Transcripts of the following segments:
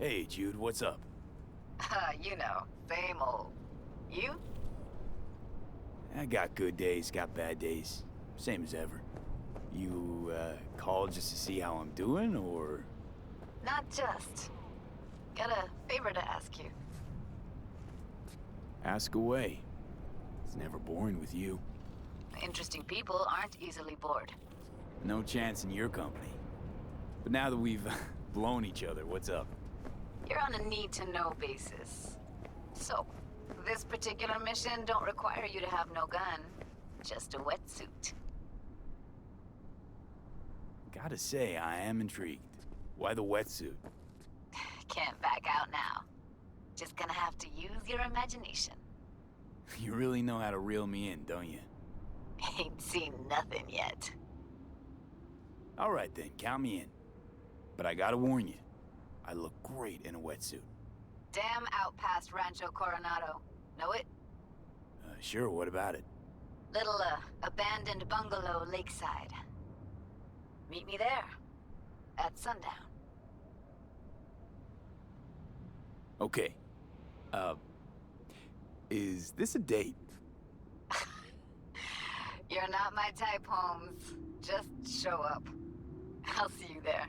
Hey, Jude, what's up? You know, same old. You? I got good days, got bad days. Same as ever. You, called just to see how I'm doing, or...? Not just. Got a favor to ask you. Ask away. It's never boring with you. Interesting people aren't easily bored. No chance in your company. But now that we've blown each other, what's up? You're on a need-to-know basis. So, this particular mission don't require you to have no gun. Just a wetsuit. Gotta say, I am intrigued. Why the wetsuit? Can't back out now. Just gonna have to use your imagination. You really know how to reel me in, don't you? Ain't seen nothing yet. Alright then, count me in. But I gotta warn you, I look great in a wetsuit. Damn out past Rancho Coronado. Know it? Sure, what about it? Little, abandoned bungalow lakeside. Meet me there. At sundown. Okay. Is this a date? You're not my type, Holmes. Just show up. I'll see you there.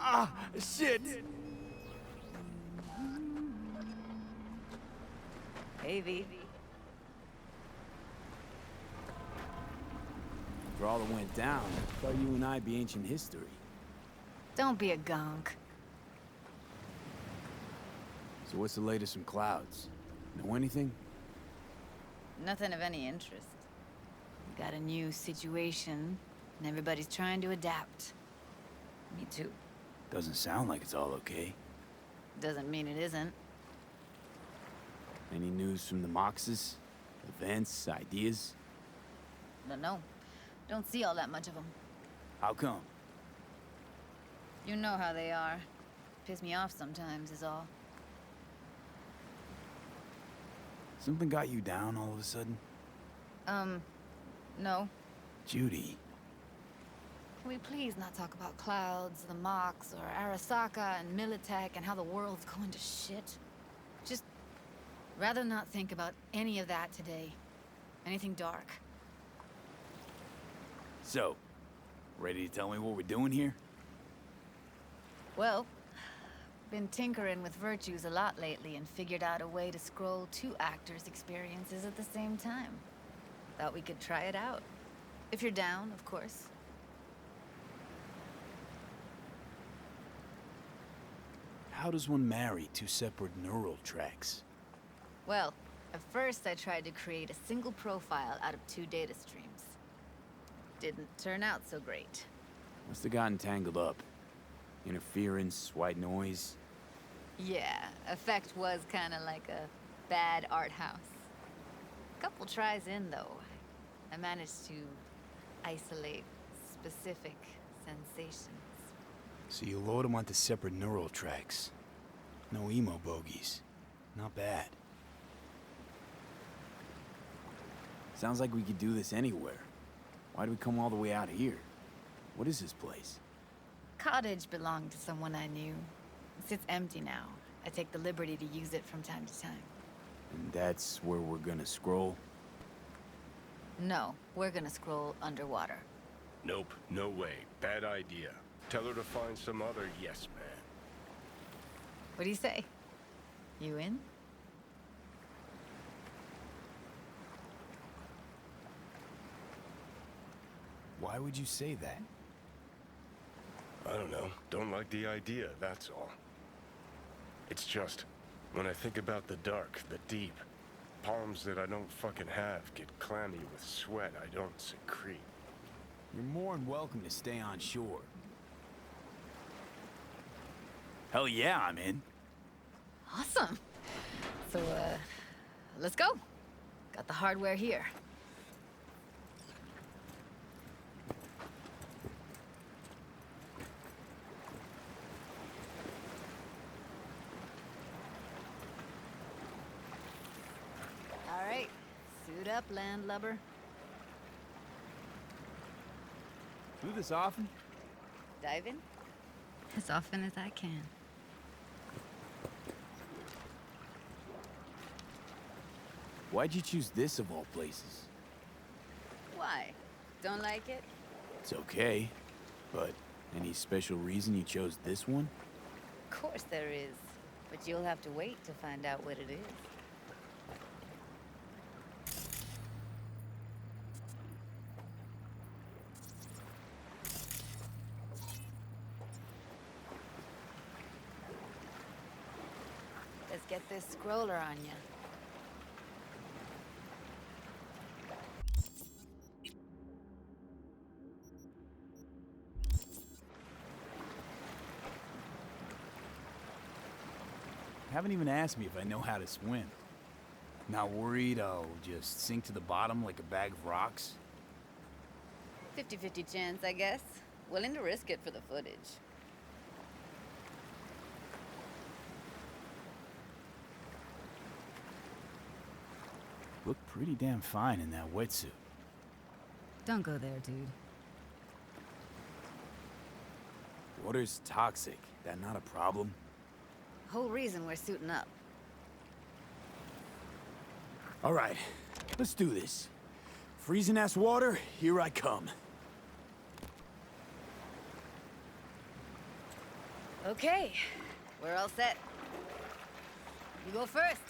Ah, shit! Hey, V. For all that went down, I thought you and I'd be ancient history. Don't be a gunk. So what's the latest from Clouds? Know anything? Nothing of any interest. We got a new situation, and everybody's trying to adapt. Me too. Doesn't sound like it's all okay. Doesn't mean it isn't. Any news from the Moxes? Events, ideas? No. Don't see all that much of them. How come? You know how they are. Piss me off sometimes is all. Something got you down all of a sudden? No. Judy. Can we please not talk about Clouds, the Mox, or Arasaka and Militech and how the world's going to shit? Just rather not think about any of that today. Anything dark. So, ready to tell me what we're doing here? Well, been tinkering with virtues a lot lately and figured out a way to scroll two actors' experiences at the same time. Thought we could try it out. If you're down, of course. How does one marry two separate neural tracks? Well, at first I tried to create a single profile out of two data streams. Didn't turn out so great. Must have gotten tangled up. Interference, white noise. Yeah, effect was kinda like a bad art house. Couple tries in, though, I managed to isolate specific sensations. So you load them onto separate neural tracks. No emo bogies. Not bad. Sounds like we could do this anywhere. Why do we come all the way out here? What is this place? Cottage belonged to someone I knew. It sits empty now. I take the liberty to use it from time to time. And that's where we're gonna scroll? No, we're gonna scroll underwater. Nope, no way. Bad idea. Tell her to find some other yes man. What do you say? You in? Why would you say that? I don't know. Don't like the idea, that's all. It's just, when I think about the dark, the deep, palms that I don't fucking have get clammy with sweat I don't secrete. You're more than welcome to stay on shore. Hell yeah, I'm in. Awesome. So, let's go. Got the hardware here. All right, suit up, landlubber. Do this often? Dive in? As often as I can. Why'd you choose this of all places? Why? Don't like it? It's okay, but any special reason you chose this one? Of course there is. But you'll have to wait to find out what it is. Let's get this scroller on ya. Haven't even asked me if I know how to swim. Not worried I'll just sink to the bottom like a bag of rocks? 50-50 chance, I guess. Willing to risk it for the footage. Look pretty damn fine in that wetsuit. Don't go there, dude. Water's toxic. That not a problem? Whole reason we're suiting up. All right, let's do this. Freezing ass water, here I come. Okay, we're all set. You go first.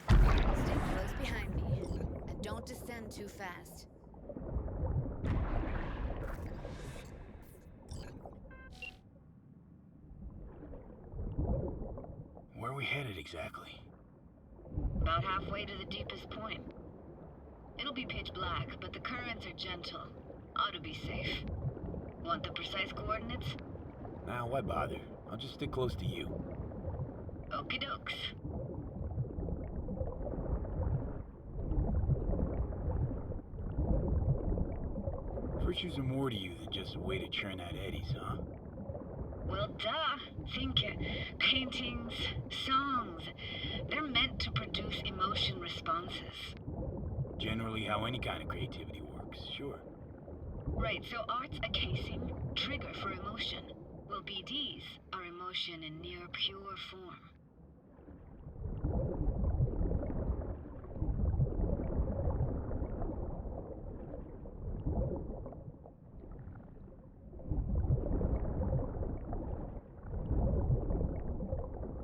Stay close behind me, and don't descend too fast. Where are we headed exactly? About halfway to the deepest point. It'll be pitch black, but the currents are gentle. Ought to be safe. Want the precise coordinates? Nah, why bother? I'll just stick close to you. Okie dokes. Virtues are more to you than just a way to churn out eddies, huh? Well, duh. Think paintings, songs. They're meant to produce emotion responses. Generally how any kind of creativity works, sure. Right, so art's a casing, trigger for emotion. Well, BDs are emotion in near pure form.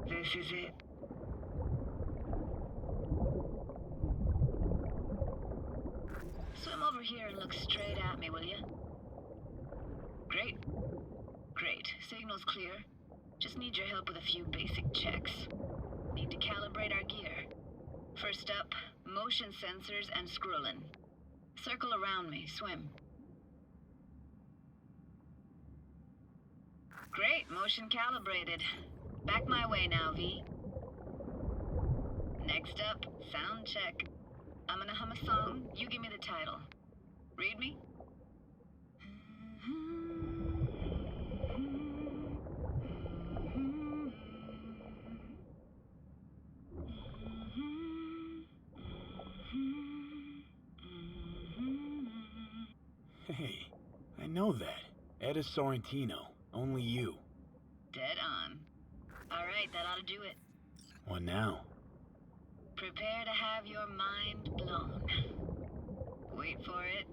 This is it. Swim over here and look straight at me, will you? Great. Great. Signal's clear. Just need your help with a few basic checks. Need to calibrate our gear. First up, motion sensors and scrolling. Circle around me. Swim. Great. Motion calibrated. Back my way now, V. Next up, sound check. I'm gonna hum a song. You give me the title. Read me? Hey, I know that. Etta Sorrentino. Only you. Dead on. All right, that ought to do it. What now? Prepare to have your mind blown. Wait for it.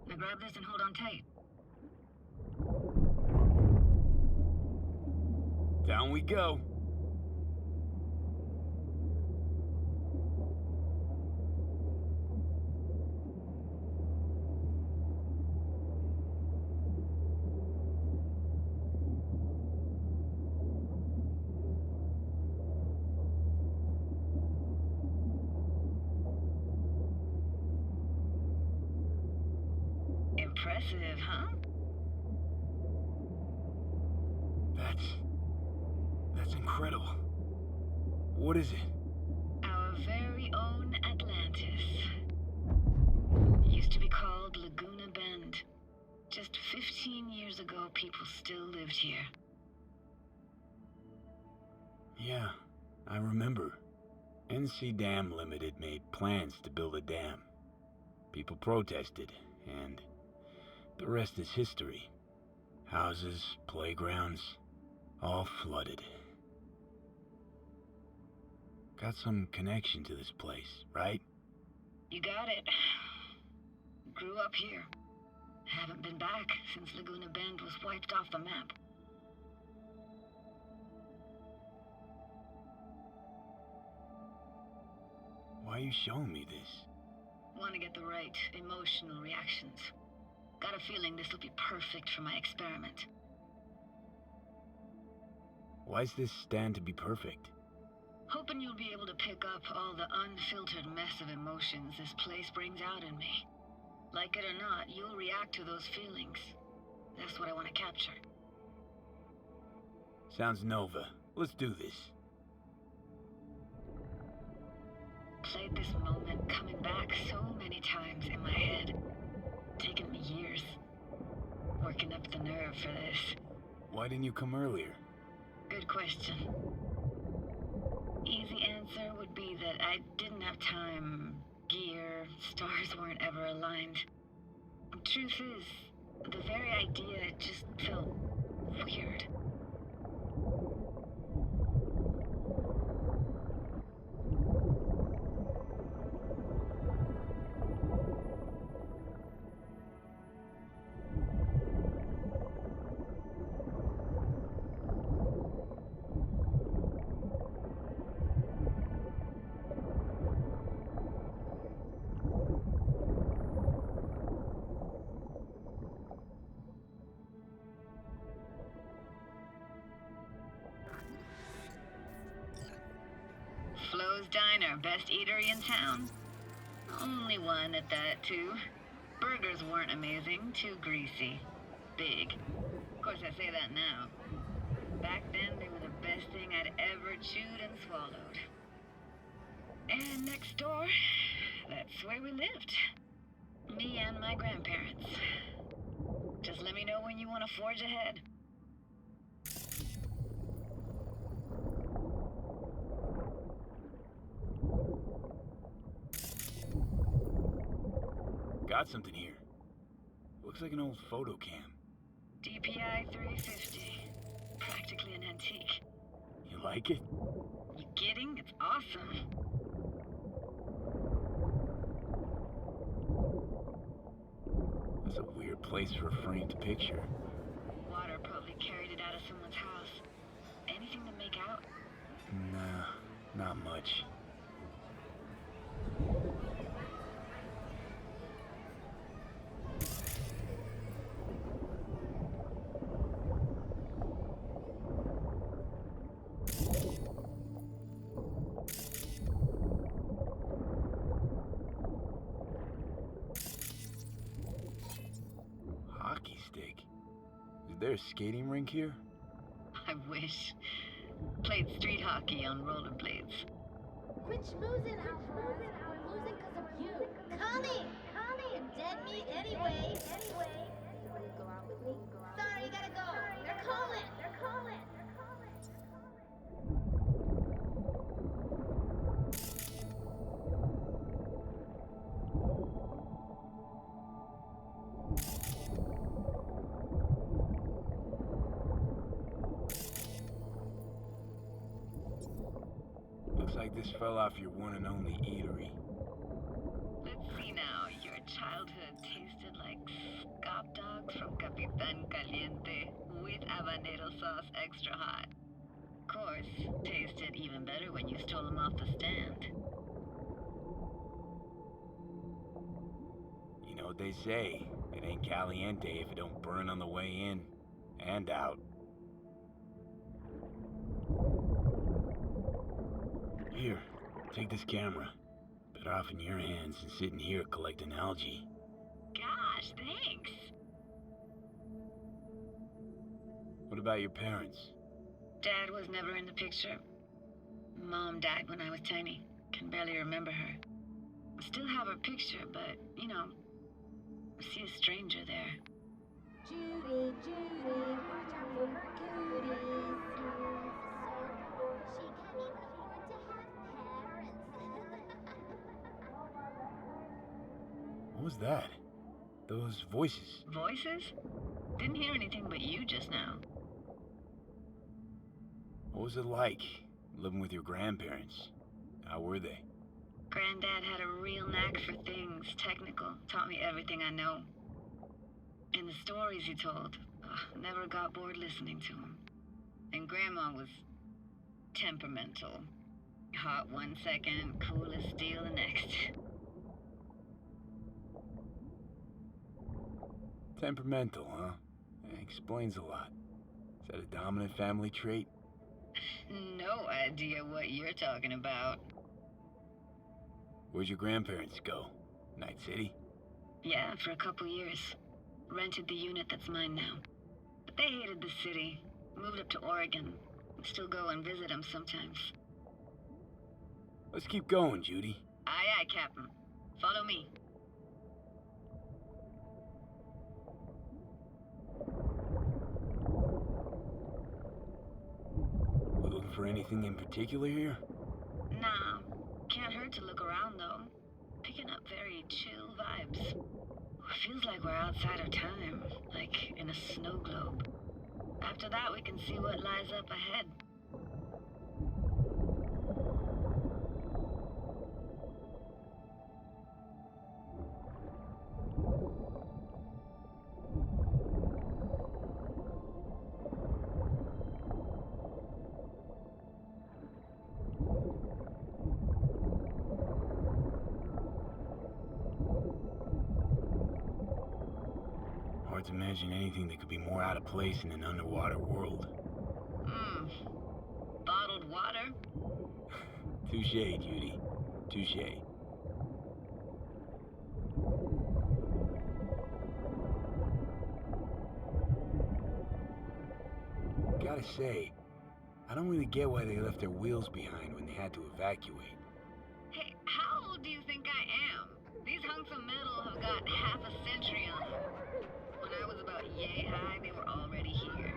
Now grab this and hold on tight. Down we go. Impressive, huh? That's incredible. What is it? Our very own Atlantis. Used to be called Laguna Bend. Just 15 years ago, people still lived here. Yeah, I remember. NC Dam Limited made plans to build a dam. People protested, and the rest is history. Houses, playgrounds, all flooded. Got some connection to this place, right? You got it. Grew up here. Haven't been back since Laguna Bend was wiped off the map. Why are you showing me this? Want to get the right emotional reactions. Got a feeling this will be perfect for my experiment. Why's this stand to be perfect? Hoping you'll be able to pick up all the unfiltered mess of emotions this place brings out in me. Like it or not, you'll react to those feelings. That's what I want to capture. Sounds Nova. Let's do this. Played this moment coming back so many times in my head. Taken me years. Working up the nerve for this. Why didn't you come earlier? Good question. Easy answer would be that I didn't have time. Gear, stars weren't ever aligned. Truth is, the very idea just felt weird. Flo's Diner, best eatery in town. Only one at that, too. Burgers weren't amazing, too greasy. Big. Of course, I say that now. Back then, they were the best thing I'd ever chewed and swallowed. And next door, that's where we lived. Me and my grandparents. Just let me know when you want to forge ahead. got something here. Looks like an old photo cam. DPI 350. Practically an antique. You like it? You kidding? It's awesome. That's a weird place for a framed picture. Water probably carried it out of someone's house. Anything to make out? Nah, not much. Hockey stick? Is there a skating rink here? I wish. Played street hockey on rollerblades. Quit schmoozing, Alphonse. We're losing because of you. Coming! You're dead meat anyway. Go out with me. Sorry, you gotta go. They're calling. Looks like this fell off your one and only eatery. Let's see now. Your childhood tasted like scop dogs from Capitan Caliente with habanero sauce extra hot. Of course, tasted even better when you stole them off the stand. You know what they say, it ain't caliente if it don't burn on the way in and out. Here, take this camera. Better off in your hands than sitting here collecting algae. Gosh, thanks. What about your parents? Dad was never in the picture. Mom died when I was tiny. Can barely remember her. I still have her picture, but, you know, I see a stranger there. Judy, watch out for her cuties. She can't even afford to have parents. What was that? Those voices. Voices? Didn't hear anything but you just now. What was it like, living with your grandparents? How were they? Granddad had a real knack for things technical. Taught me everything I know. And the stories he told, never got bored listening to him. And Grandma was temperamental. Hot one second, cool as steel the next. Temperamental, huh? Explains a lot. Is that a dominant family trait? No idea what you're talking about. Where'd your grandparents go? Night City? Yeah, for a couple years. Rented the unit that's mine now. But they hated the city. Moved up to Oregon. Still go and visit them sometimes. Let's keep going, Judy. Aye, aye, Captain. Follow me. We looking for anything in particular here? Nah, can't hurt to look around though. Picking up very chill vibes. Feels like we're outside our time, like in a snow globe. After that, we can see what lies up ahead. Hard to imagine anything that could be more out of place in an underwater world. Bottled water? Touche, Judy. Touche. Gotta say, I don't really get why they left their wheels behind when they had to evacuate. Hey, how old do you think I am? These hunks of metal have got half a century on them. When I was about yay high, they were already here.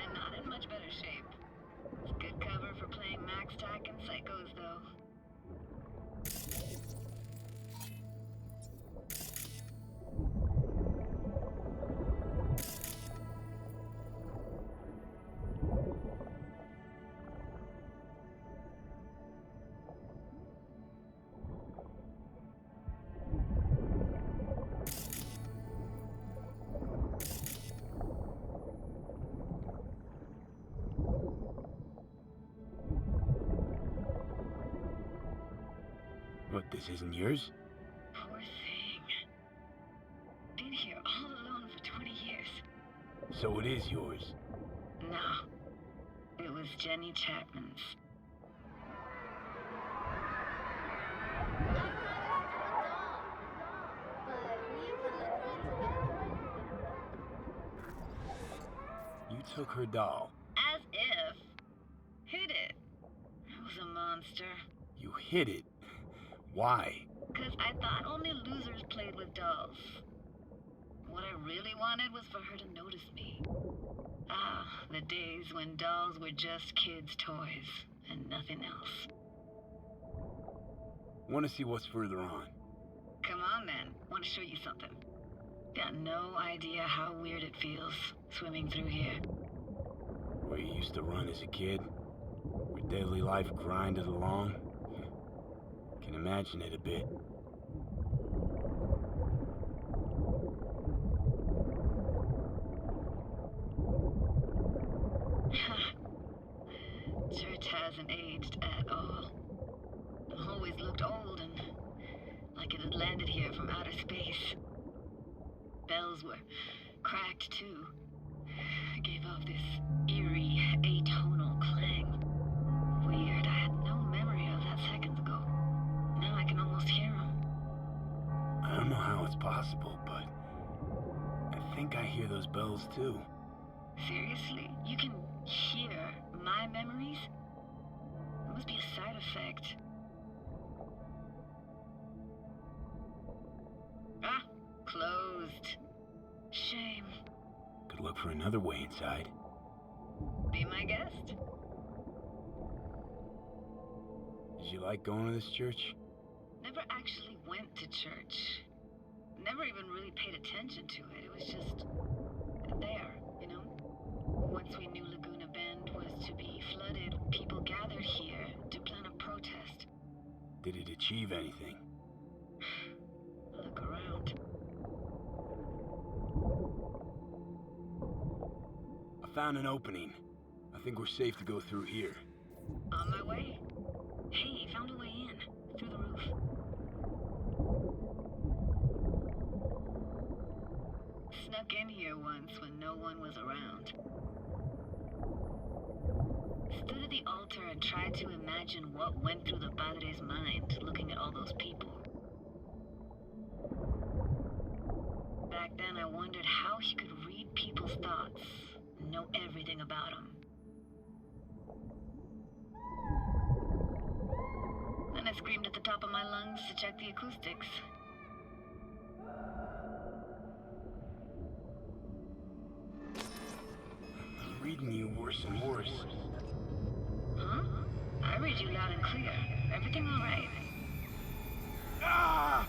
And not in much better shape. It's good cover for playing Max Tack and Psychos, though. isn't yours? Poor thing. Been here all alone for 20 years. So it is yours. No. It was Jenny Chapman's. You took her doll. As if. Hid it. I was a monster. You hid it. Why? 'Cause I thought only losers played with dolls. What I really wanted was for her to notice me. Ah, the days when dolls were just kids' toys and nothing else. Want to see what's further on? Come on then, want to show you something. Got no idea how weird it feels swimming through here. Where you used to run as a kid? Where daily life grinded along? Can imagine it a bit. Church hasn't aged at all. Always looked old and like it had landed here from outer space. Bells were cracked too. Gave off this eerie, atonal clang. Weird, I had no memory of that seconds ago. Now I can almost hear them. I don't know how it's possible, but I think I hear those bells too. Seriously? You can hear my memories? It must be a side effect. Ah, closed. Shame. Could look for another way inside. Be my guest. Did you like going to this church? Never actually went to church. Never even really paid attention to it. It was just there, you know? Once we knew Laguna Bend was to be flooded, people gathered here to plan a protest. Did it achieve anything? Look around. I found an opening. I think we're safe to go through here. On my way. Hey, found a way in. Through the roof. Snuck in here once when no one was around. Stood at the altar and tried to imagine what went through the padre's mind looking at all those people. Back then I wondered how he could read people's thoughts and know everything about them. Then I screamed at the top of my lungs to check the acoustics. I'm reading you worse and worse. Huh? I read you loud and clear. Everything all right? Ah!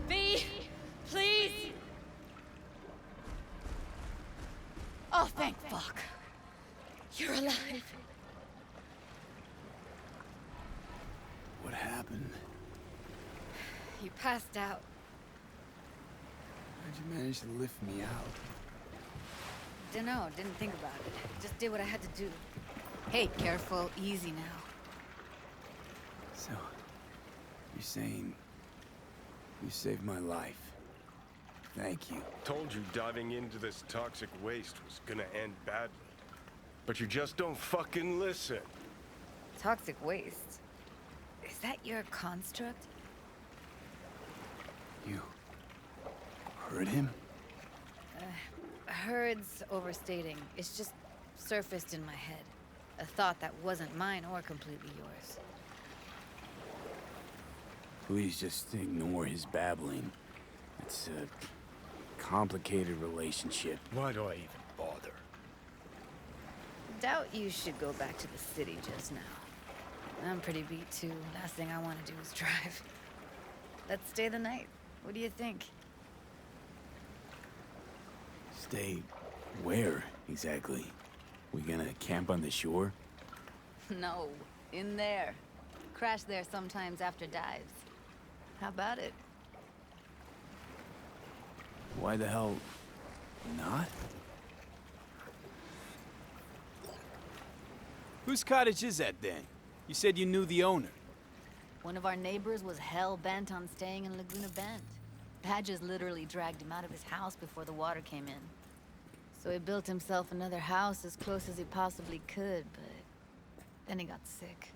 V, please. Oh, thank fuck. You're alive. What happened? You passed out. How'd you manage to lift me out? Dunno, didn't think about it. Just did what I had to do. Hey, careful, easy now. So, you're saying you saved my life. Thank you. Told you diving into this toxic waste was gonna end badly. But you just don't fucking listen. Toxic waste. Is that your construct? You heard him? Heard's overstating. It's just surfaced in my head. A thought that wasn't mine or completely yours. Please just ignore his babbling. It's a complicated relationship. Why do I even bother? Doubt you should go back to the city just now. I'm pretty beat too. Last thing I want to do is drive. Let's stay the night. What do you think? Stay where, exactly? We gonna camp on the shore? No, in there. Crash there sometimes after dives. How about it? Why the hell Not? Whose cottage is that then? You said you knew the owner. One of our neighbors was hell-bent on staying in Laguna Bend. Badges literally dragged him out of his house before the water came in. So he built himself another house as close as he possibly could, but then he got sick.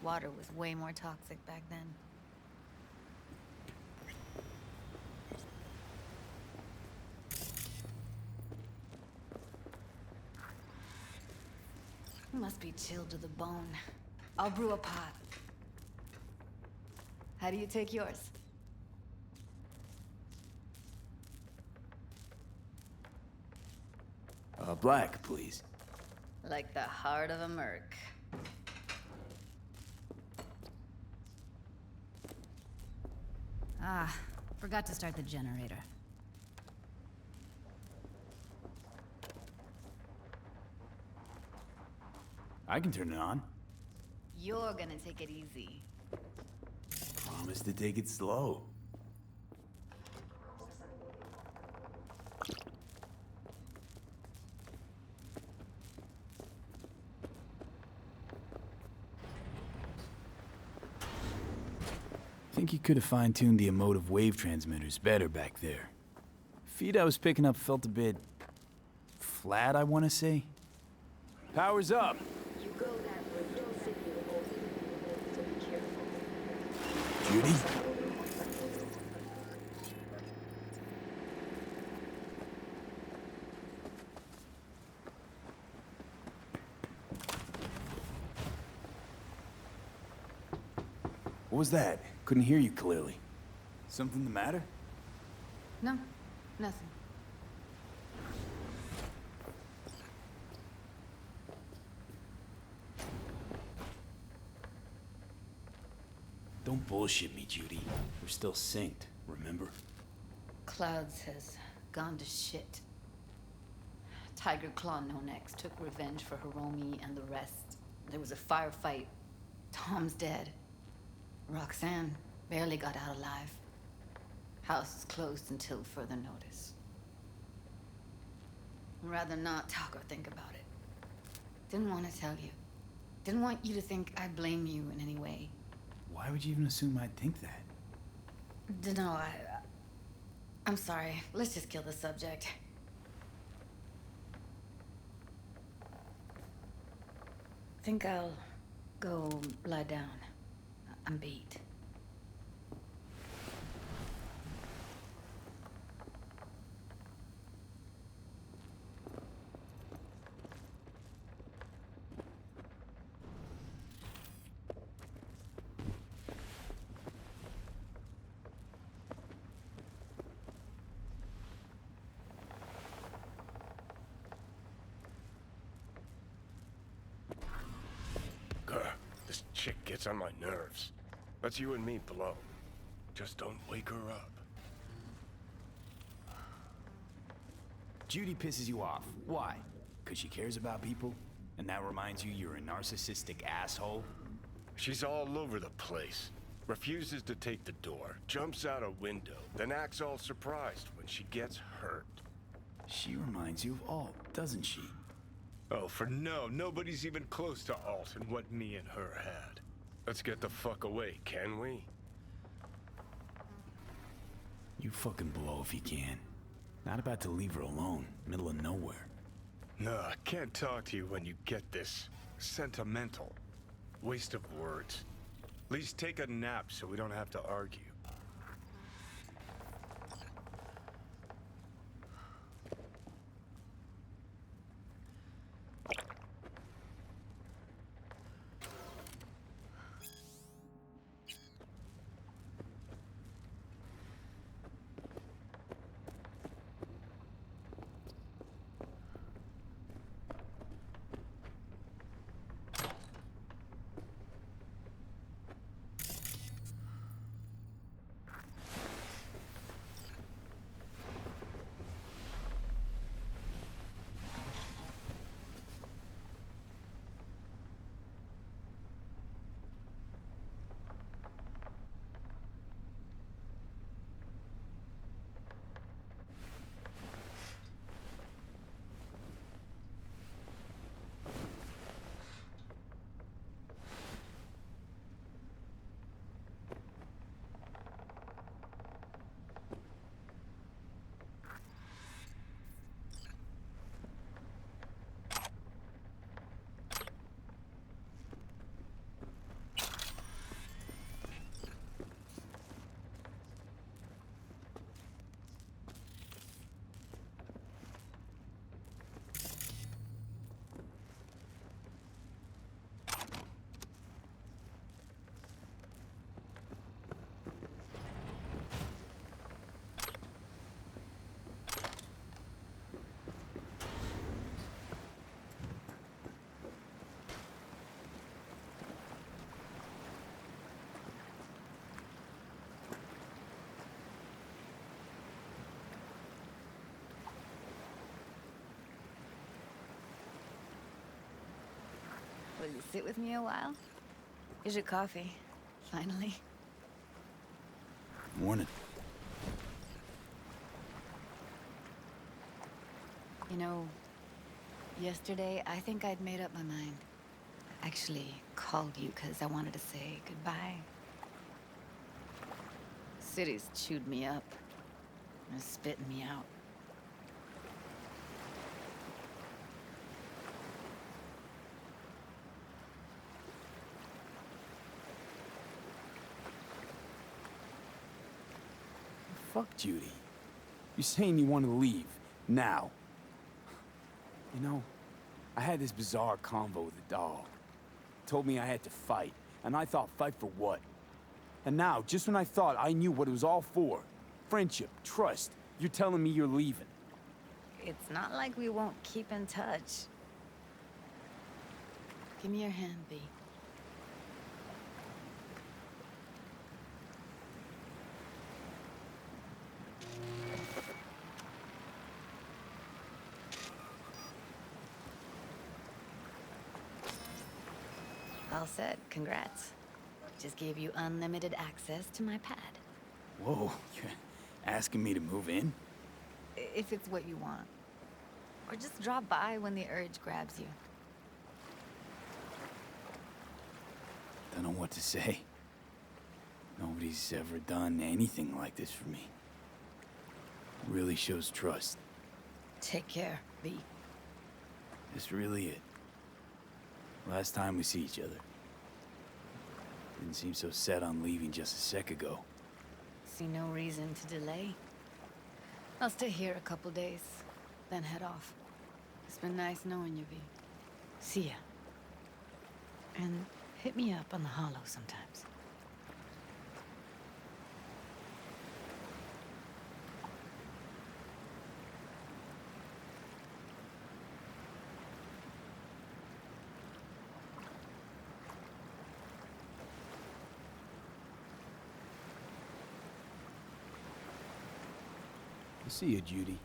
Water was way more toxic back then. He must be chilled to the bone. I'll brew a pot. How do you take yours? Black, please. Like the heart of a merc. Ah, forgot to start the generator. I can turn it on. You're gonna take it easy. Promise to take it slow. Think you could have fine-tuned the emotive wave transmitters better back there. Feed I was picking up felt a bit flat, I want to say. Power's up. You go that way, don't sit here alone. So be careful. Judy? What was that? Couldn't hear you clearly. Something the matter? No, nothing. Don't bullshit me, Judy. We're still synced, remember? Clouds has gone to shit. Tiger Claw No Next took revenge for Hiromi and the rest. There was a firefight. Tom's dead. Roxanne barely got out alive. House is closed until further notice. I'd rather not talk or think about it. Didn't want to tell you. Didn't want you to think I blame you in any way. Why would you even assume I'd think that? Dunno, I'm sorry. Let's just kill the subject. Think I'll go lie down. I'm beat. This chick gets on my nerves. Let's you and me blow. Just don't wake her up. Judy pisses you off. Why? Because she cares about people? And that reminds you you're a narcissistic asshole? She's all over the place. Refuses to take the door, jumps out a window, then acts all surprised when she gets hurt. She reminds you of Alt, doesn't she? Oh, nobody's even close to Alt and what me and her had. Let's get the fuck away, can we? You fucking blow if you can. Not about to leave her alone, middle of nowhere. No, I can't talk to you when you get this sentimental. Waste of words. At least take a nap so we don't have to argue. you sit with me a while? Here's your coffee. Finally. Morning. You know, yesterday, I think I'd made up my mind. I actually called you because I wanted to say goodbye. City's chewed me up. They're spitting me out. Fuck Judy. You're saying you want to leave. Now. You know, I had this bizarre convo with the doll. Told me I had to fight. And I thought, fight for what? And now, just when I thought I knew what it was all for, friendship, trust, you're telling me you're leaving. It's not like we won't keep in touch. Give me your hand, B. All set. Congrats. Just gave you unlimited access to my pad. Whoa, you're asking me to move in? If it's what you want. Or just drop by when the urge grabs you. Don't know what to say. Nobody's ever done anything like this for me. Really shows trust. Take care, B. That's really it. Last time we see each other. Didn't seem so set on leaving just a sec ago. See no reason to delay. I'll stay here a couple days, then head off. It's been nice knowing you, B. See ya. And hit me up on the holo sometimes. See you, Judy.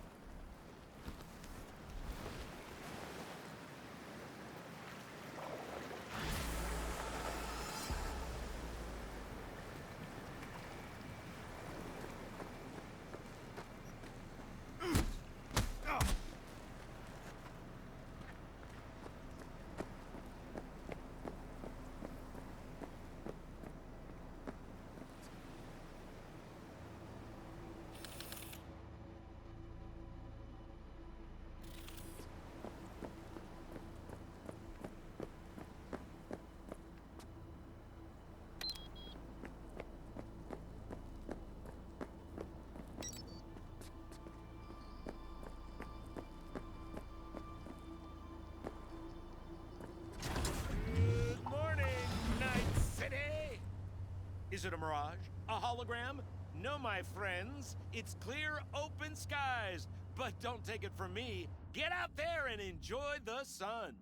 Is it a mirage? A hologram? No, my friends. It's clear, open skies. But don't take it from me. Get out there and enjoy the sun.